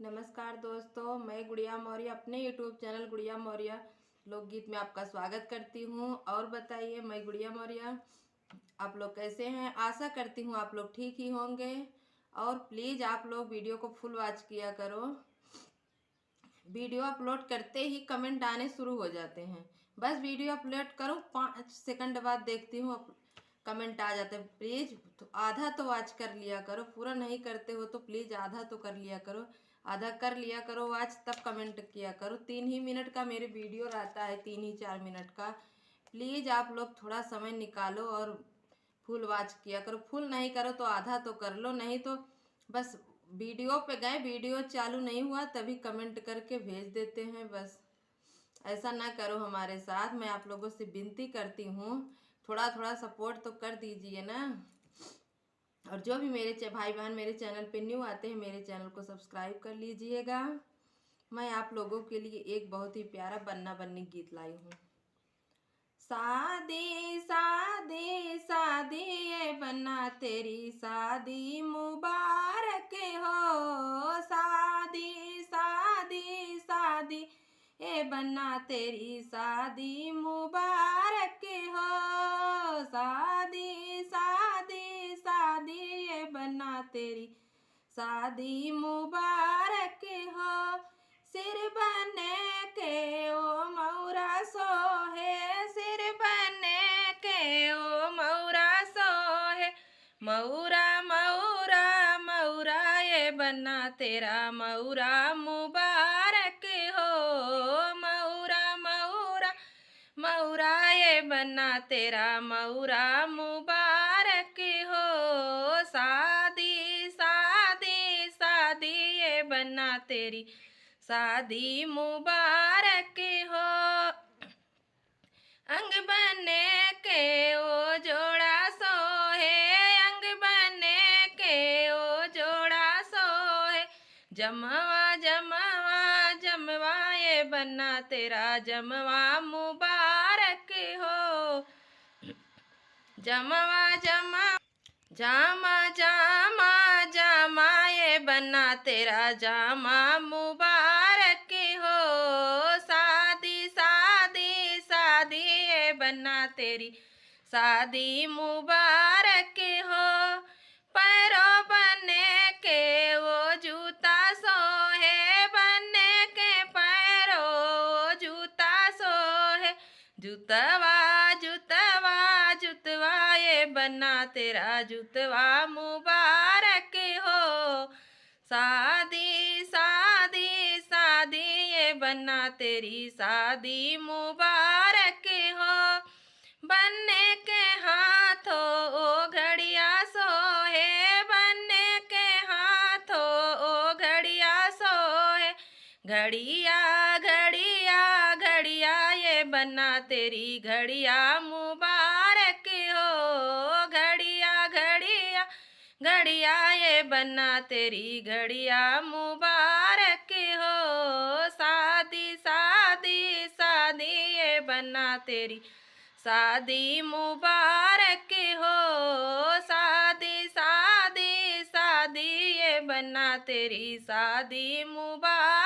नमस्कार दोस्तों, मैं गुड़िया मौर्य अपने यूट्यूब चैनल गुड़िया मौर्य लोकगीत में आपका स्वागत करती हूँ। और बताइए, मैं गुड़िया मौर्य, आप लोग कैसे हैं? आशा करती हूँ आप लोग ठीक ही होंगे। और प्लीज़ आप लोग वीडियो को फुल वॉच किया करो। वीडियो अपलोड करते ही कमेंट आने शुरू हो जाते हैं। बस वीडियो अपलोड करूँ 5 सेकंड बाद देखती हूँ कमेंट आ जाते हैं। प्लीज़ तो आधा तो वॉच कर लिया करो, पूरा नहीं करते हो तो प्लीज़ आधा तो कर लिया करो। आधा कर लिया करो वॉच, तब कमेंट किया करो। 3 ही मिनट का मेरे वीडियो रहता है, 3 ही 4 मिनट का। प्लीज़ आप लोग थोड़ा समय निकालो और फुल वॉच किया करो। फुल नहीं करो तो आधा तो कर लो, नहीं तो बस वीडियो पे गए, वीडियो चालू नहीं हुआ तभी कमेंट करके भेज देते हैं। बस ऐसा ना करो हमारे साथ, मैं आप लोगों से विनती करती हूँ। थोड़ा थोड़ा सपोर्ट तो कर दीजिए ना। और जो भी मेरे भाई बहन मेरे चैनल पे न्यू आते हैं, मेरे चैनल को सब्सक्राइब कर लीजिएगा। मैं आप लोगों के लिए एक बहुत ही प्यारा बन्ना बन्नी गीत लाई हूँ। शादी शादी शादी ये बन्ना तेरी शादी मुबारक हो। शादी शादी शादी ए बन्ना तेरी शादी मुबारक हो। शादी शादी शादी ए बन्ना तेरी शादी मुबारक हो। सिर बने के ओ मौरा सोहे, सिर बने के ओ मौरा सोहे। मौरा मौरा मौरा ये बन्ना तेरा मौरा मुबारक हो। मौरा मौरा मौरा ये बन्ना तेरा मौरा मुबारक हो। शादी शादी शादी ये बन्ना तेरी शादी मुबारक हो। अंग बने के ओ जोड़ा सोहे, अंग बने के ओ जोड़ा सोहे। जमवा जमवा जमवा ये बन्ना तेरा जमवा मुबारक हो। जमवा जमा जामा जामा जामा ये बन्ना तेरा जामा मुबारक हो। शादी शादी शादी ये बन्ना तेरी शादी मुबारक हो। पैरों बने के वो जूता सोहे, बने के पैरों जूता सोहे। जूतवा जूतवा जूतवा ये बन्ना तेरा जूतवा मुबारक हो। शादी शादी शादी ये बन्ना तेरी शादी मुबारक हो। बन्ने के हाथों ओ घड़िया सोहे, बन्ने के हाथों ओ घड़िया सोहे। घड़िया घड़िया घड़िया ये बन्ना तेरी घड़िया मुबारक हो। घड़िया घड़िया घड़िया ये बन्ना तेरी घड़िया मुबारक हो। शादी शादी शादी ये बन्ना तेरी शादी मुबारक हो। शादी शादी शादी ये बन्ना तेरी शादी मुबारक